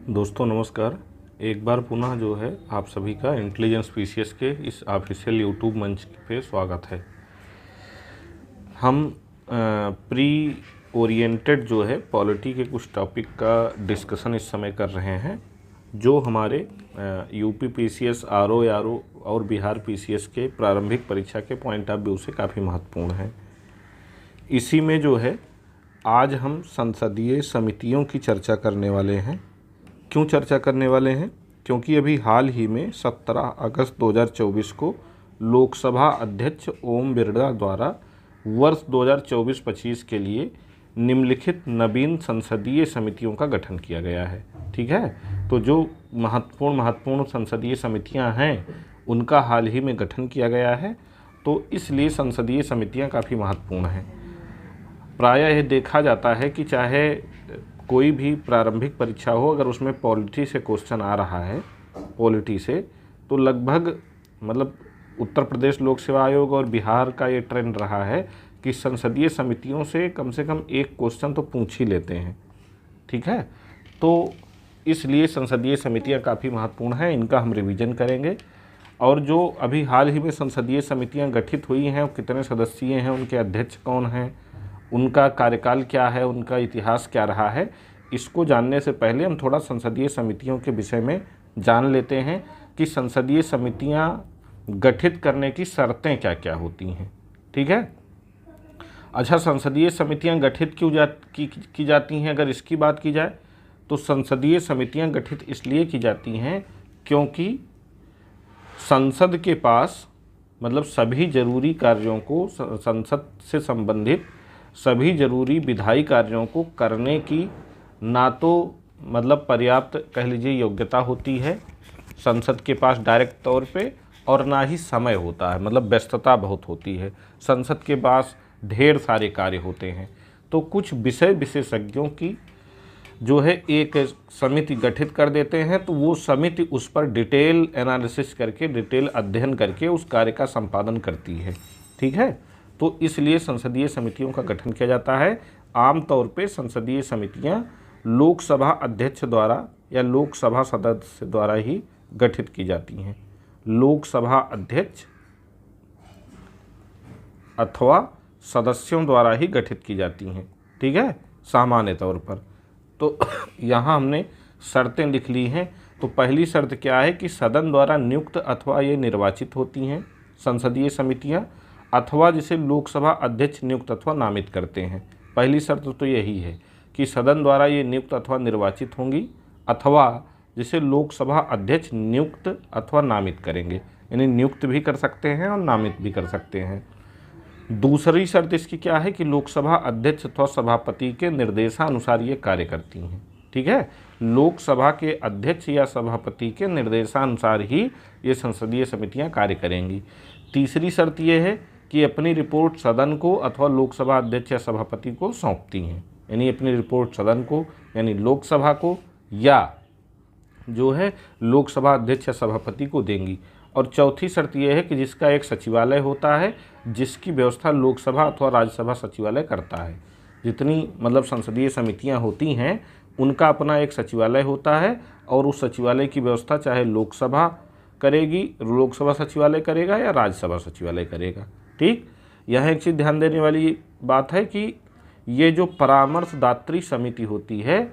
दोस्तों नमस्कार। एक बार पुनः जो है आप सभी का इंटेलिजेंस पीसीएस के इस ऑफिशियल यूट्यूब मंच पे स्वागत है। हम प्री ओरिएंटेड जो है पॉलिटी के कुछ टॉपिक का डिस्कशन इस समय कर रहे हैं जो हमारे यूपी पीसीएस आरओ और बिहार पीसीएस के प्रारंभिक परीक्षा के पॉइंट ऑफ व्यू से काफ़ी महत्वपूर्ण है। इसी में जो है आज हम संसदीय समितियों की चर्चा करने वाले हैं। क्यों चर्चा करने वाले हैं? क्योंकि अभी हाल ही में 17 अगस्त 2024 को लोकसभा अध्यक्ष ओम बिरला द्वारा वर्ष 2024-25 के लिए निम्नलिखित नवीन संसदीय समितियों का गठन किया गया है। ठीक है, तो जो महत्वपूर्ण संसदीय समितियां हैं उनका हाल ही में गठन किया गया है, तो इसलिए संसदीय समितियां काफ़ी महत्वपूर्ण हैं। प्रायः यह देखा जाता है कि चाहे कोई भी प्रारंभिक परीक्षा हो, अगर उसमें पॉलिटी से क्वेश्चन आ रहा है तो लगभग उत्तर प्रदेश लोक सेवा आयोग और बिहार का ये ट्रेंड रहा है कि संसदीय समितियों से कम एक क्वेश्चन तो पूछ ही लेते हैं। ठीक है, तो इसलिए संसदीय समितियां काफ़ी महत्वपूर्ण हैं, इनका हम रिवीजन करेंगे। और जो अभी हाल ही में संसदीय समितियां गठित हुई हैं, कितने सदस्यीय हैं, उनके अध्यक्ष कौन हैं, उनका कार्यकाल क्या है, उनका इतिहास क्या रहा है, इसको जानने से पहले हम थोड़ा संसदीय समितियों के विषय में जान लेते हैं कि संसदीय समितियां गठित करने की शर्तें क्या क्या होती हैं। ठीक है, अच्छा, संसदीय समितियां गठित क्यों की जाती हैं? अगर इसकी बात की जाए तो संसदीय समितियां गठित इसलिए की जाती हैं क्योंकि संसद के पास सभी जरूरी कार्यों को, संसद से संबंधित सभी जरूरी विधायी कार्यों को करने की ना तो पर्याप्त कह लीजिए योग्यता होती है संसद के पास डायरेक्ट तौर पे, और ना ही समय होता है, व्यस्तता बहुत होती है। संसद के पास ढेर सारे कार्य होते हैं, तो कुछ विषय विशेषज्ञों की जो है एक समिति गठित कर देते हैं, तो वो समिति उस पर डिटेल एनालिसिस करके, डिटेल अध्ययन करके उस कार्य का संपादन करती है। ठीक है, तो इसलिए संसदीय समितियों का गठन किया जाता है। आमतौर पे संसदीय समितियां लोकसभा अध्यक्ष द्वारा या लोकसभा सदस्य द्वारा ही गठित की जाती हैं। लोकसभा अध्यक्ष अथवा सदस्यों द्वारा ही गठित की जाती हैं। ठीक है, सामान्य तौर पर। तो यहाँ हमने शर्तें लिख ली हैं। तो पहली शर्त क्या है कि सदन द्वारा नियुक्त अथवा ये निर्वाचित होती हैं संसदीय समितियाँ, अथवा जिसे लोकसभा अध्यक्ष नियुक्त अथवा नामित करते हैं। पहली शर्त तो यही है कि सदन द्वारा ये नियुक्त अथवा निर्वाचित होंगी, अथवा जिसे लोकसभा अध्यक्ष नियुक्त अथवा नामित करेंगे, यानी नियुक्त भी कर सकते हैं और नामित भी कर सकते हैं। दूसरी शर्त इसकी क्या है कि लोकसभा अध्यक्ष अथवा सभापति के निर्देशानुसार ये कार्य करती हैं। ठीक है, लोकसभा के अध्यक्ष या सभापति के निर्देशानुसार ही ये संसदीय समितियां कार्य करेंगी। तीसरी शर्त ये है कि अपनी रिपोर्ट सदन को अथवा लोकसभा अध्यक्ष या सभापति को सौंपती हैं, यानी अपनी रिपोर्ट सदन को यानी लोकसभा को या जो है लोकसभा अध्यक्ष या सभापति को देंगी। और चौथी शर्त यह है कि जिसका एक सचिवालय होता है, जिसकी व्यवस्था लोकसभा अथवा राज्यसभा सचिवालय करता है। जितनी संसदीय समितियां होती हैं उनका अपना एक सचिवालय होता है, और उस सचिवालय की व्यवस्था चाहे लोकसभा करेगी, लोकसभा सचिवालय करेगा या राज्यसभा सचिवालय करेगा। ठीक, यह एक चीज़ ध्यान देने वाली बात है कि ये जो परामर्शदात्री समिति होती है,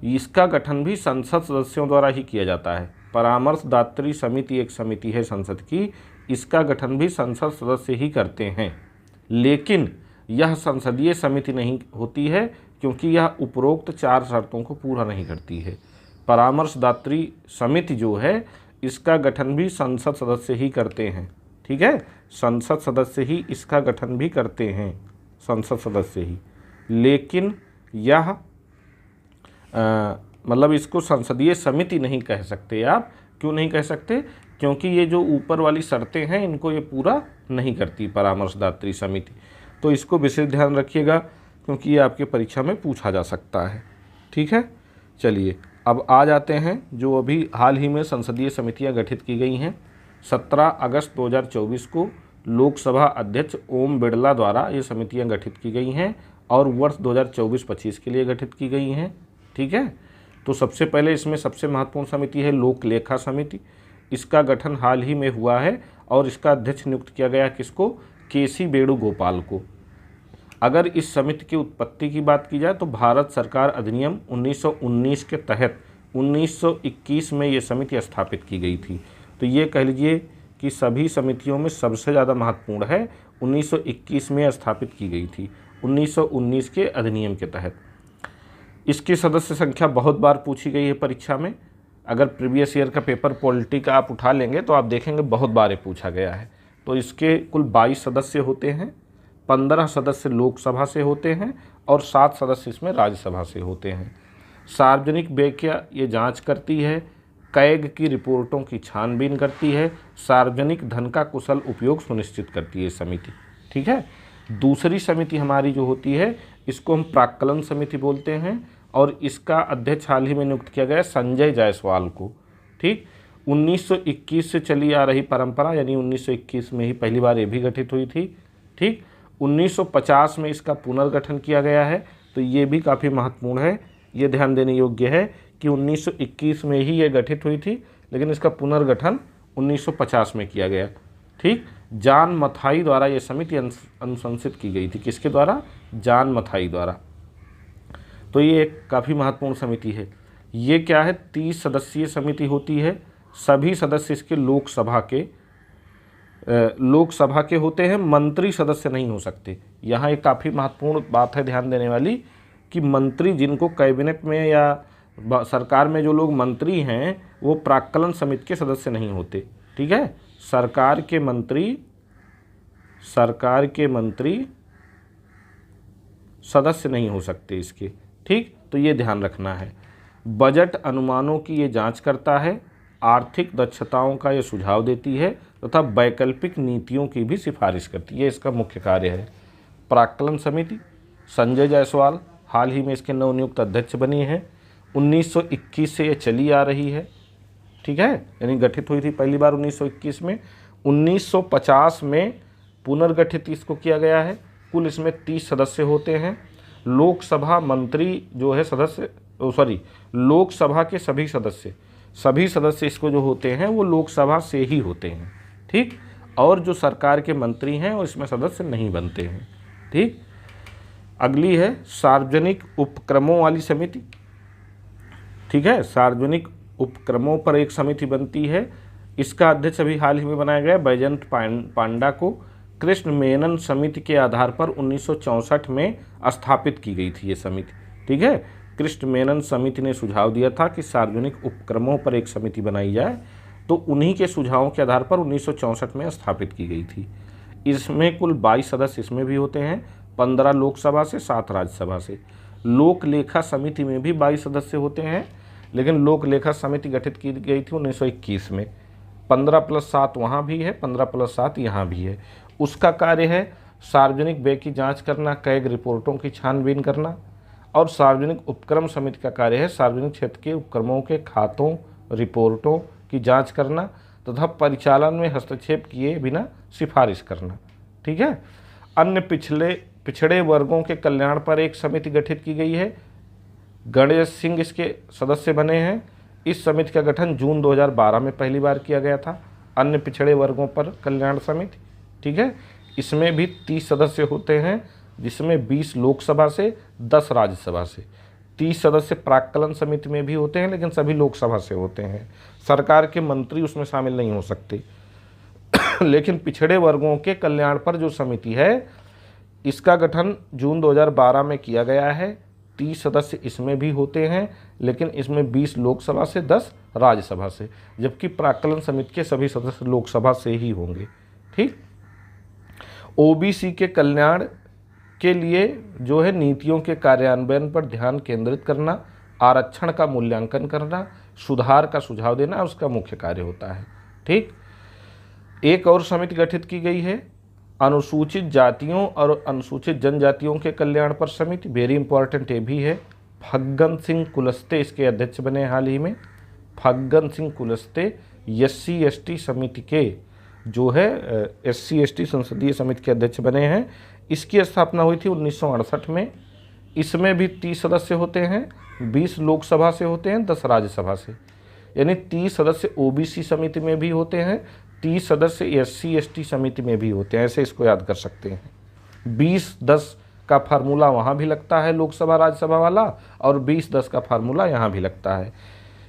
इसका गठन भी संसद सदस्यों द्वारा ही किया जाता है। परामर्शदात्री समिति एक समिति है संसद की, इसका गठन भी संसद सदस्य ही करते हैं, लेकिन यह संसदीय समिति नहीं होती है क्योंकि यह उपरोक्त 4 शर्तों को पूरा नहीं करती है। परामर्शदात्री समिति जो है इसका गठन भी संसद सदस्य ही करते हैं। ठीक है, संसद सदस्य ही इसका गठन भी करते हैं, संसद सदस्य ही, लेकिन यह इसको संसदीय समिति नहीं कह सकते आप। क्यों नहीं कह सकते? क्योंकि ये जो ऊपर वाली शर्तें हैं इनको ये पूरा नहीं करती परामर्शदात्री समिति। तो इसको विशेष ध्यान रखिएगा क्योंकि ये आपके परीक्षा में पूछा जा सकता है। ठीक है, चलिए अब आ जाते हैं जो अभी हाल ही में संसदीय समितियां गठित की गई हैं। 17 अगस्त 2024 को लोकसभा अध्यक्ष ओम बिरला द्वारा ये समितियां गठित की गई हैं और वर्ष 2024-25 के लिए गठित की गई हैं। ठीक है, तो सबसे पहले इसमें सबसे महत्वपूर्ण समिति है लोक लेखा समिति। इसका गठन हाल ही में हुआ है और इसका अध्यक्ष नियुक्त किया गया किसको? केसी वेणुगोपाल को। अगर इस समिति की उत्पत्ति की बात की जाए तो भारत सरकार अधिनियम 1919 के तहत 1921 में ये समिति स्थापित की गई थी। तो ये कह लीजिए कि सभी समितियों में सबसे ज़्यादा महत्वपूर्ण है, 1921 में स्थापित की गई थी 1919 के अधिनियम के तहत। इसकी सदस्य संख्या बहुत बार पूछी गई है परीक्षा में। अगर प्रीवियस ईयर का पेपर पॉलिटी का आप उठा लेंगे तो आप देखेंगे बहुत बार पूछा गया है। तो इसके कुल 22 सदस्य होते हैं, 15 सदस्य लोकसभा से होते हैं और 7 सदस्य इसमें राज्यसभा से होते हैं। सार्वजनिक व्यय क्या ये जांच करती है, कैग की रिपोर्टों की छानबीन करती है, सार्वजनिक धन का कुशल उपयोग सुनिश्चित करती है समिति। ठीक है। दूसरी समिति हमारी जो होती है इसको हम प्राक्कलन समिति बोलते हैं और इसका अध्यक्ष हाल ही में नियुक्त किया गया संजय जायसवाल को। ठीक। 1921 से चली आ रही परंपरा, यानी 1921 में ही पहली बार ये भी गठित हुई थी। ठीक। 1950 में इसका पुनर्गठन किया गया है। तो ये भी काफ़ी महत्वपूर्ण है, ये ध्यान देने योग्य है कि 1921 में ही ये गठित हुई थी, लेकिन इसका पुनर्गठन 1950 में किया गया। ठीक। जॉन मथाई द्वारा ये समिति अनुशंसित की गई थी। किसके द्वारा? जॉन मथाई द्वारा। तो ये एक काफ़ी महत्वपूर्ण समिति है। ये क्या है? 30 सदस्यीय समिति होती है। सभी सदस्य इसके लोकसभा के होते हैं, मंत्री सदस्य नहीं हो सकते। यहाँ एक काफ़ी महत्वपूर्ण बात है ध्यान देने वाली कि मंत्री जिनको कैबिनेट में या सरकार में जो लोग मंत्री हैं वो प्राक्कलन समिति के सदस्य नहीं होते। ठीक है। सरकार के मंत्री सदस्य नहीं हो सकते इसके। ठीक। तो ये ध्यान रखना है। बजट अनुमानों की ये जांच करता है, आर्थिक दक्षताओं का ये सुझाव देती है तथा वैकल्पिक नीतियों की भी सिफारिश करती है। इसका मुख्य कार्य है। प्राक्कलन समिति संजय जायसवाल हाल ही में इसके नवनियुक्त अध्यक्ष बनी है। 1921 से ये चली आ रही है। ठीक है। यानी गठित हुई थी पहली बार 1921 में। 1950 में पुनर्गठित इसको किया गया है। कुल इसमें 30 सदस्य होते हैं। लोकसभा मंत्री जो है लोकसभा के सभी सदस्य इसको जो होते हैं वो लोकसभा से ही होते हैं। ठीक। और जो सरकार के मंत्री हैं वो इसमें सदस्य नहीं बनते हैं। ठीक। अगली है सार्वजनिक उपक्रमों वाली समिति। ठीक है। सार्वजनिक उपक्रमों पर एक समिति बनती है। इसका अध्यक्ष अभी हाल ही में बनाया गया बैजंत पांडा को। कृष्ण मेनन समिति के आधार पर 1964 में स्थापित की गई थी ये समिति। ठीक है। कृष्ण मेनन समिति ने सुझाव दिया था कि सार्वजनिक उपक्रमों पर एक समिति बनाई जाए, तो उन्हीं के सुझावों के आधार पर 1964 में स्थापित की गई थी। इसमें कुल 22 सदस्य इसमें भी होते हैं, 15 लोकसभा से, 7 राज्यसभा से। लोक लेखा समिति में भी 22 सदस्य होते हैं, लेकिन लोक लेखा समिति गठित की गई थी 1921 में। 15+7 वहाँ भी है, 15+7 यहाँ भी है। उसका कार्य है सार्वजनिक व्यय की जांच करना, कैग रिपोर्टों की छानबीन करना। और सार्वजनिक उपक्रम समिति का कार्य है सार्वजनिक क्षेत्र के उपक्रमों के खातों, रिपोर्टों की जांच करना तथा परिचालन में हस्तक्षेप किए बिना सिफारिश करना। ठीक है। अन्य पिछड़े वर्गों के कल्याण पर एक समिति गठित की गई है। गणेश सिंह इसके सदस्य बने हैं। इस समिति का गठन जून 2012 में पहली बार किया गया था। अन्य पिछड़े वर्गों पर कल्याण समिति। ठीक है। इसमें भी 30 सदस्य होते हैं, जिसमें 20 लोकसभा से, 10 राज्यसभा से। 30 सदस्य प्राक्कलन समिति में भी होते हैं, लेकिन सभी लोकसभा से होते हैं। सरकार के मंत्री उसमें शामिल नहीं हो सकते। लेकिन पिछड़े वर्गों के कल्याण पर जो समिति है इसका गठन जून 2012 में किया गया है। 30 सदस्य इसमें भी होते हैं, लेकिन इसमें 20 लोकसभा से, 10 राज्यसभा से, जबकि प्राक्कलन समिति के सभी सदस्य लोकसभा से ही होंगे। ठीक। ओबीसी के कल्याण के लिए जो है नीतियों के कार्यान्वयन पर ध्यान केंद्रित करना, आरक्षण का मूल्यांकन करना, सुधार का सुझाव देना उसका मुख्य कार्य होता है। ठीक। एक और समिति गठित की गई है अनुसूचित जातियों और अनुसूचित जनजातियों के कल्याण पर समिति। वेरी इंपॉर्टेंट ये भी है। फग्गन सिंह कुलस्ते इसके अध्यक्ष बने हाल ही में। फग्गन सिंह कुलस्ते SC/ST समिति के जो है SC/ST संसदीय समिति के अध्यक्ष बने हैं। इसकी स्थापना हुई थी 1968 में। इसमें भी 30 सदस्य होते हैं, 20 लोकसभा से होते हैं, 10 राज्यसभा से, यानी 30 सदस्य ओबीसी समिति में भी होते हैं, 30 सदस्य एससी एसटी समिति में भी होते हैं। ऐसे इसको याद कर सकते हैं। 20-10 का फार्मूला वहाँ भी लगता है लोकसभा राज्यसभा वाला, और 20-10 का फार्मूला यहाँ भी लगता है।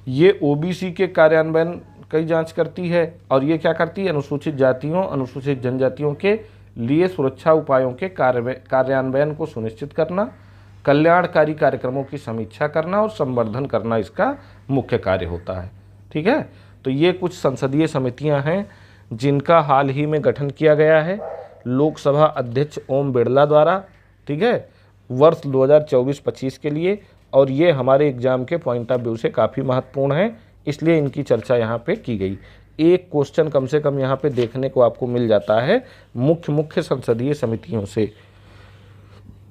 ये ओबीसी के कार्यान्वयन की जांच करती है, और ये क्या करती है, अनुसूचित जातियों अनुसूचित जनजातियों के लिए सुरक्षा उपायों के कार्यान्वयन को सुनिश्चित करना, कल्याणकारी कार्यक्रमों की समीक्षा करना और संवर्धन करना इसका मुख्य कार्य होता है। ठीक है, तो ये कुछ संसदीय समितियां हैं जिनका हाल ही में गठन किया गया है लोकसभा अध्यक्ष ओम बिरला द्वारा, ठीक है, वर्ष 2024-25 के लिए। और ये हमारे एग्जाम के पॉइंट ऑफ व्यू से काफ़ी महत्वपूर्ण है, इसलिए इनकी चर्चा यहाँ पे की गई। एक क्वेश्चन कम से कम यहाँ पे देखने को आपको मिल जाता है मुख्य संसदीय समितियों से,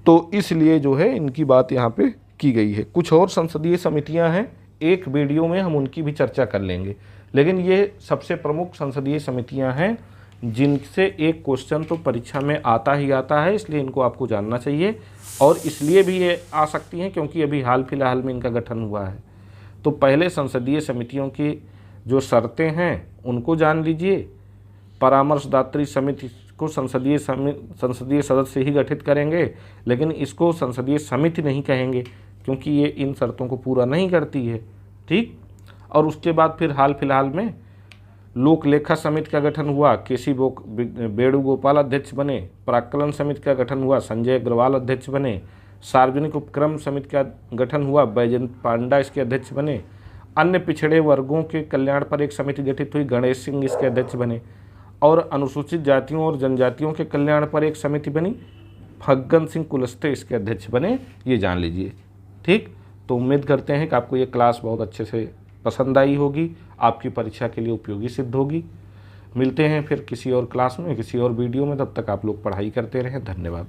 तो इसलिए जो है इनकी बात यहाँ पे की गई है। कुछ और संसदीय समितियाँ हैं, एक वीडियो में हम उनकी भी चर्चा कर लेंगे, लेकिन ये सबसे प्रमुख संसदीय समितियाँ हैं जिनसे एक क्वेश्चन तो परीक्षा में आता ही आता है, इसलिए इनको आपको जानना चाहिए। और इसलिए भी ये आ सकती हैं क्योंकि अभी हाल फिलहाल में इनका गठन हुआ है। तो पहले संसदीय समितियों की जो शर्तें हैं उनको जान लीजिए। परामर्शदात्री समिति को संसदीय सदस्य ही गठित करेंगे, लेकिन इसको संसदीय समिति नहीं कहेंगे क्योंकि ये इन शर्तों को पूरा नहीं करती है। ठीक, और उसके बाद फिर हाल फिलहाल में लोक लेखा समिति का गठन हुआ, केसी वेणुगोपाल अध्यक्ष बने। प्राक्कलन समिति का गठन हुआ, संजय अग्रवाल अध्यक्ष बने। सार्वजनिक उपक्रम समिति का गठन हुआ, बैजयंत पांडा इसके अध्यक्ष बने। अन्य पिछड़े वर्गों के कल्याण पर एक समिति गठित हुई, गणेश सिंह इसके अध्यक्ष बने। और अनुसूचित जातियों और जनजातियों के कल्याण पर एक समिति बनी, फग्गन सिंह कुलस्ते इसके अध्यक्ष बने। ये जान लीजिए। ठीक, तो उम्मीद करते हैं कि आपको ये क्लास बहुत अच्छे से पसंद आई होगी, आपकी परीक्षा के लिए उपयोगी सिद्ध होगी। मिलते हैं फिर किसी और क्लास में, किसी और वीडियो में। तब तक आप लोग पढ़ाई करते रहें। धन्यवाद।